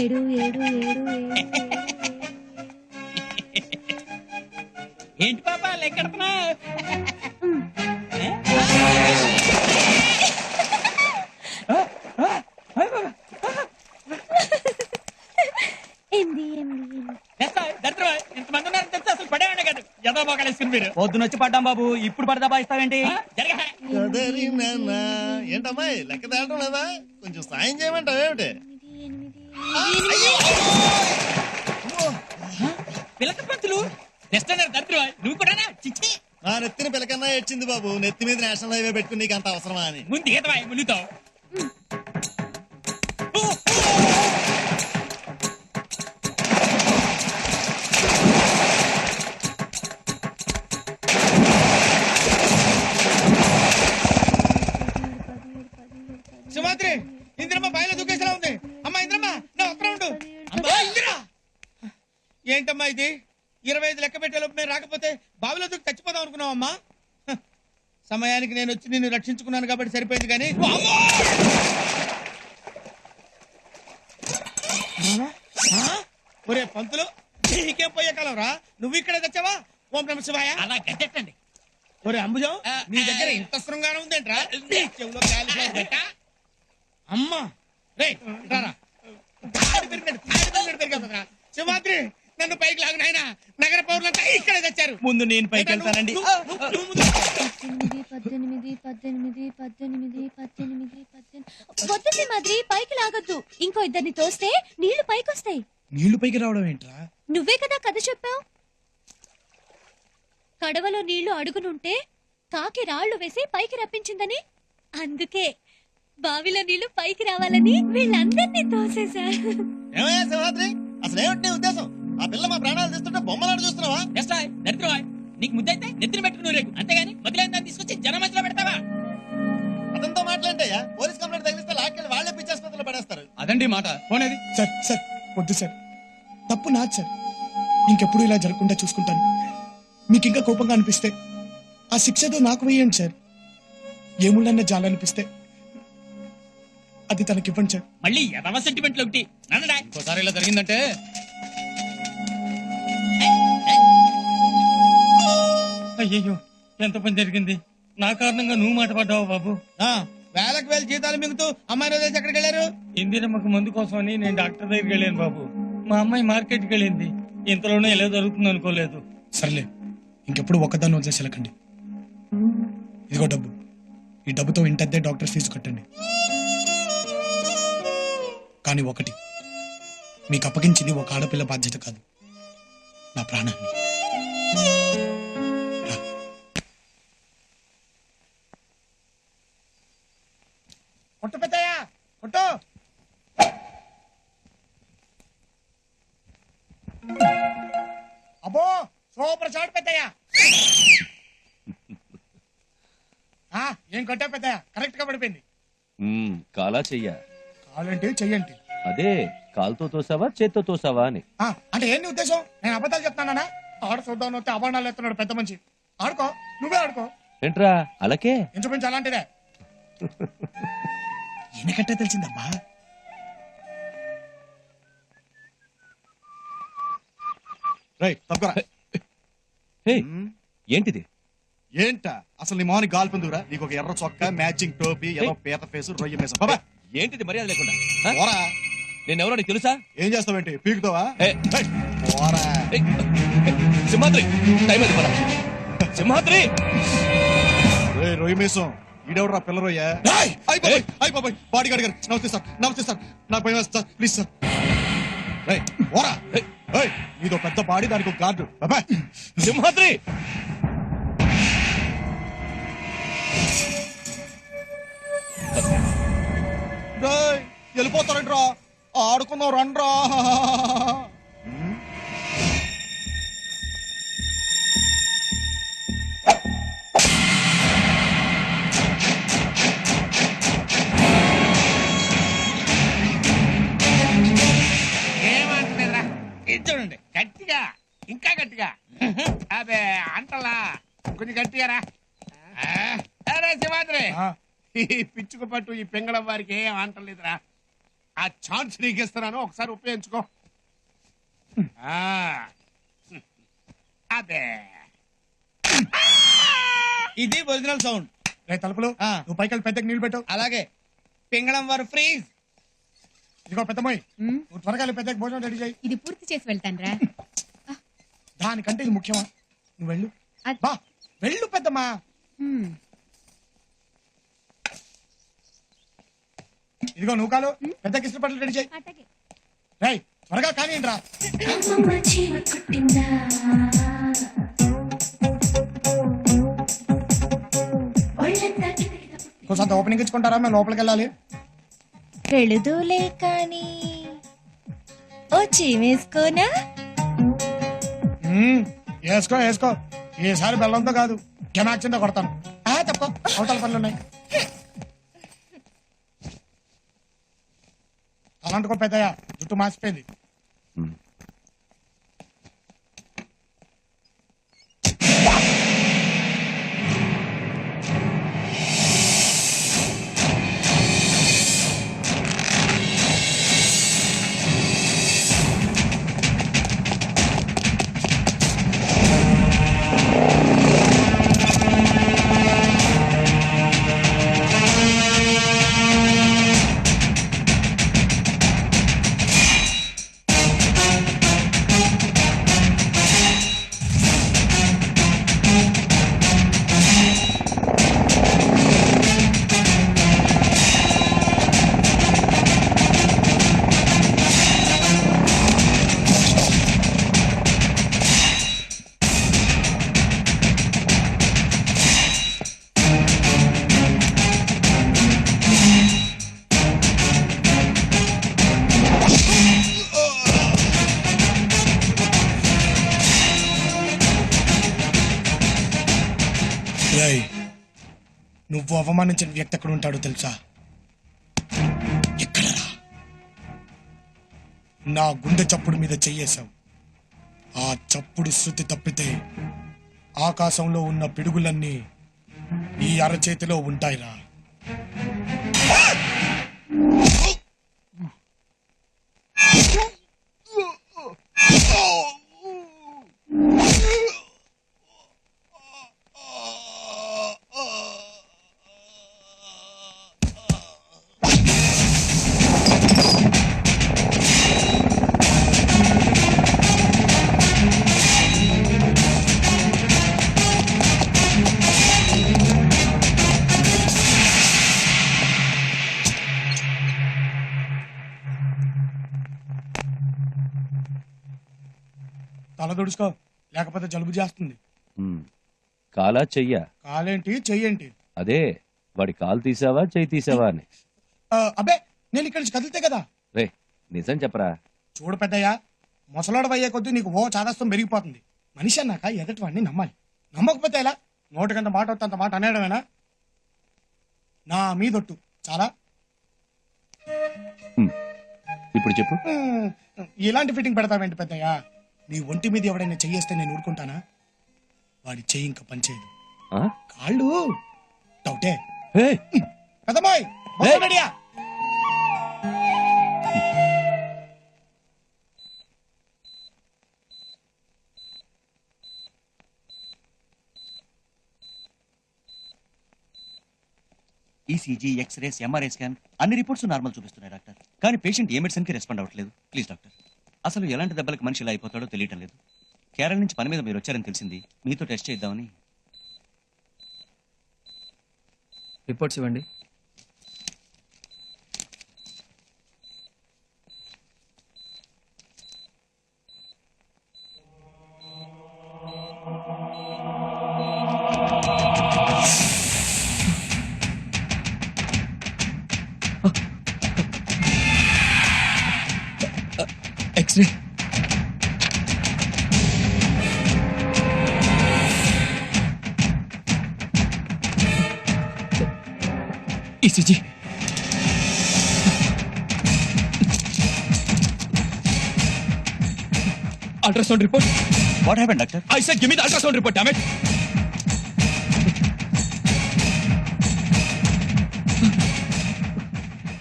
ఏడు ఏడు ఏడు ఏంటి పాపా లెక్కడుతున్నా ఇంతమంది ఉన్నారని తెలిసి అసలు పడేవాడే కాదు ఎదో మోకాలేసుకుని మీరు పొద్దున వచ్చి పడ్డాం బాబు ఇప్పుడు పడదా బాయిస్తావేంటి ఏంటమ్మాయి లెక్క తేలడం లేదా కొంచెం సాయం చేయమంటావేమిటి పిల్లక పంతులు దరిద్రమా నువ్వు కూడా చిచ్చి నా నెత్తిన పిల్లకన్నా ఏడ్చింది బాబు నెత్తి మీద నేషనల్ హైవే పెట్టుకుని నీకు అంత అవసరమా అని ముందు ఈతవా మునితో సుమాత్రి ఇంద్రమ్మ బాయిలో దూకేసేలా ఉంది. అమ్మా ఇంద్రమ్మ నా ఉత్తరం ఉండు. అమ్మా ఇందిరా ఏంటమ్మా ఇది 25 లెక్క పెట్టేలోపు మేము రాకపోతే బావిలో దూకి చచ్చిపోదాం అనుకున్నావు అమ్మా. సమయానికి నేను వచ్చి నిన్ను రక్షించుకున్నాను కాబట్టి సరిపోయింది కానీ ఒరే పంతులు నీకేం పోయే కాలంరా నువ్వు ఇక్కడే తెచ్చావా? ఓం నమ శివాయ. అలా గట్టెట్టండి. ఒరే అంబుజం నీ దగ్గర ఇంత శృంగారం ఉందేంట్రా? చెవులో కాలిపోట అమ్మా రే రారా పెరిగిపోతుందిరా. సింహాద్రి నన్ను పైకి లాగు నాయనా. నగర పౌరులంతా ఇక్కడే తెచ్చారు. ముందు నేను పైకి వెళ్తానండి. 18 వద్దు సింహాద్రి పైకి లాగొద్దు. ఇంకో ఇద్దరిని తోస్తే నీళ్లు పైకొస్తాయి. నీళ్లు పైకి రావడం ఏంట్రా? నువ్వే కదా కథ చెప్పావు. కడవలో నీళ్లు అడుగునుంటే కాకి రాళ్లు వేసి పైకి రప్పించిందని. అందుకే బావిలో నీళ్లు పైకి రావాలని వీళ్ళందరినీ తోసేశారు. ఏమయ్యా సింహాద్రి అసలు ఏమిటి నీ ఉద్దేశం? ఆ పిల్ల మా ప్రాణాలు తీస్తుంటే బొమ్మలాడు చూస్తున్నావా? దరిద్రమా నీకు ముద్దైతే నెత్తిని పెట్టుకుని రేకు అంతేగాని మొదలైన దాన్ని తీసుకొచ్చి జనం మధ్యలో పెడతావా? అతనితో మాట్లాంటయ్యా పోలీస్ కంప్లైంట్ తగిలిస్తే లాక్కెళ్ళి వాళ్ళే పిచ్చాసుపత్రిలో పడేస్తారు. అదండి మాట పోనేది. సార్ సార్ వద్దు సార్, తప్పు నాది సార్. ఇంకెప్పుడు ఇలా జరగకుండా చూసుకుంటాను. మీకు ఇంకా కోపంగా అనిపిస్తే ఆ శిక్షతో నాకు వేయండి సార్. ఏముళ్ళన్న జాలనిపిస్తే అది తనకివ్వండి సార్. మళ్ళీ ఎదవ సెంటిమెంట్లు ఒకటి నన్నడా ఇంకోసారి ఇలా జరిగిందంటే అయ్యో ఎంత పని జరిగింది. నా కారణంగా నువ్వు మాట పడ్డావు బాబు. వేలకు వేల జీతాలు మిగుతూ అమ్మాయి రోజు ఎక్కడికి వెళ్ళారు? ఇందిరమ్మకు మందు కోసమని నేను డాక్టర్ దగ్గరికి వెళ్ళాను బాబు. మా అమ్మాయి మార్కెట్కి వెళ్ళింది. ఇంతలోనే ఎలా జరుగుతుంది అనుకోలేదు. సర్లే ఇంకెప్పుడు ఒక్కదాన్ని వదిలేసి వెళ్ళకండి. ఇదిగో డబ్బు. ఈ డబ్బుతో ఇంటద్దే డాక్టర్ ఫీజు కట్టండి. కానీ ఒకటి, మీకు అప్పగించింది ఒక ఆడపిల్ల బాధ్యత కాదు, నా ప్రాణాన్ని. కొట్టు పెద్దయ్యా కొట్టు. అబ్బో సూపర్ షాట్ పెద్దయ్యా. ఏం కొట్టా పెద్దయ్యా? కరెక్ట్ గా పడిపోయింది. కాలా చెయ్యా? కాలంటే చెయ్యండి. అదే కాలుతో తోసావా చేత్తో తోసావా అని. అంటే ఏంటి ఉద్దేశం? నేను అబద్ధాలు చెప్తానా? ఆడ చూద్దాం వస్తే అభాండాలు ఎత్తున్నాడు పెద్ద మనిషి. ఆడుకో, నువ్వే ఆడుకో. ఏంట్రా అలాగే ఇంచుమించు అలాంటిదే. ఈయనకట్టే తెలిసిందమ్మా. ఏంటిది? ఏంటా అసలు నీ మోని గాల్పిందురా? నీకు ఒక ఎర్ర చొక్కా, మ్యాచింగ్ టోపీ, ఎర్ర పీత ఫేసు, రొయ్య మేసం. బాబా ఏంటిది మర్యాద లేకుండా? పోరా. నేనెవరో నీకు తెలుసా? ఏం చేస్తావేంటి? పీకుతావా? పోరా. సింహాద్రి టైం అది పరా. సింహాద్రి రొయ్య మేసం ఈడెవడరా పిల్ల రొయ్య? బాడీ గార్డ్ గారు నమస్తే సార్. నమస్తే సార్. నాకు భయం వేస్తుంది సార్, ప్లీజ్ సార్. పోరా. ఇదో పెద్ద బాడీ, దానికి ఒక గార్డు. బాబా సింహాద్రి వెళ్ళిపోతారంట్రా. ఆడుకుందాం రండ్రా. చూడండి గట్టిగా, ఇంకా గట్టిగా. అబే అంటలా కొంచెం గట్టిగారా అరే సింహాద్రి ఈ పిచ్చుకు పట్టు ఈ పెంగళం వారికి ఏం అంటలేదురా ఆ ఛాన్స్ నీకు ఇస్తున్నాను ఒకసారి ఉపయోగించుకో ఆ. అదే ఇది ఒరిజినల్ సౌండ్. రే తలుపులు ఆ. నువ్వు పైకి వెళ్ళి పెద్దకి నీళ్ళు పెట్టు. అలాగే పింగళం వారు ఫ్రీజ్. ఇదిగో పెద్దమ్మాయి నువ్వు త్వరగా వెళ్ళి పెద్దకి భోజనం రెడీ చేయి. ఇది పూర్తి చేసి వెళ్తాన్రా. దానికంటే ఇది ముఖ్యమా? నువ్వు వెళ్ళు. అది- బా వెళ్ళు పెద్దమ్మా. ఇదిగో నువ్వు కాలు పెద్దకి ఇస్త్రీ పట్టలు రెడీ చేయి. అట్టగే. రై త్వరగా కానివ్వండి రా. కొంత ఓపెనింగ్ ఇచ్చుకుంటారా? మేము లోపలికి వెళ్ళాలి. వెళుదూలే కానీ ఓ చీమేసుకోనా? వేసుకో వేసుకో. ఈసారి బెల్లంతో కాదు కెమాక్సింతో కొడతాను. తప్ప అవతల పనులు ఉన్నాయి. అలాంటికో పెద్దయ్య జుట్టు మాసిపోయింది. నువ్వు అవమానించిన వ్యక్తి ఎక్కడ ఉంటాడో తెలుసా? ఎక్కడరా? నా గుండె చప్పుడు మీద చెయ్యేశావు. ఆ చప్పుడు శృతి తప్పితే ఆకాశంలో ఉన్న పిడుగులన్నీ ఈ అరచేతిలో ఉంటాయిరా. తల దుడుచుకో, లేకపోతే జలుబు చేస్తుంది. కాలా చెయ్యా? కాలేంటి చెయ్యేంటి? అదే వాడి కాలు తీసావా చెయ్యి తీసావా అని. అబ్బే నేను ఇక్కడి నుంచి కదిలితే కదా. రే నిజం చెప్పరా. చూడు పెద్దయ్యా, ముసలాడు అయ్యే కొద్దీ నీకు ఓ చాదస్తం పెరిగిపోతుంది. మనిషి అన్నాక ఎదటి వాడిని నమ్మాలి. నమ్మకపోతే ఎలా? నోటికంత మాట వస్తే అంత మాట అనేయడమేనా? నా మీదొట్టు చాలా. ఇప్పుడు చెప్పు. ఇలాంటి ఫిట్టింగ్ పెడతావేంటి పెద్దయ్యా? నీ ఒంటి మీద ఎవడైనా చెయ్యేస్తే నేను ఊరుకుంటానా? వాడి చెయ్యి ఇంకా పనిచేయదు. కాళ్ళు డౌటే. పెద్దమ్మాయి రెడీయా? ఈసీజీ, ఎక్స్రేస్, ఎంఆర్ఐ స్కాన్ అన్ని రిపోర్ట్స్ నార్మల్ చూపిస్తున్నాయి డాక్టర్. కానీ పేషెంట్ ఏ మెడిసిన్ కి రెస్పాండ్ అవ్వట్లేదు. ప్లీజ్ డాక్టర్, అసలు ఎలాంటి దెబ్బలకు మనిషి ఇలా అయిపోతాడో తెలియటం లేదు. కేరళ నుంచి పని మీద మీరు వచ్చారని తెలిసింది. మీతో టెస్ట్ చేద్దామని. రిపోర్ట్స్ ఇవ్వండి. X-ray. ECG. Ultrasound report. What happened doctor? I said give me the ultrasound report, damn it.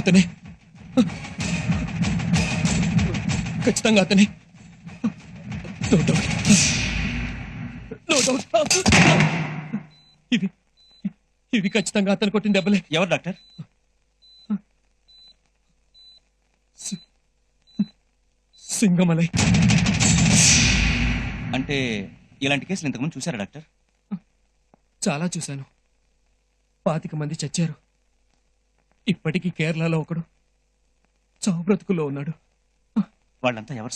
అతనే ఖచ్చితంగా అతనే నో డౌట్ నో డౌట్ ఇవి ఇవి ఖచ్చితంగా అతను కొట్టిన దెబ్బలే. ఎవరు డాక్టర్? సింగమలై. అంటే ఇలాంటి కేసులు ఇంతకుముందు చూసారా డాక్టర్? చాలా చూశాను. 25 మంది చచ్చారు. ఇప్పటికీ కేరళలో ఒకడు చావు బ్రతుకుల్లో ఉన్నాడు. వాళ్ళంతా ఎవరు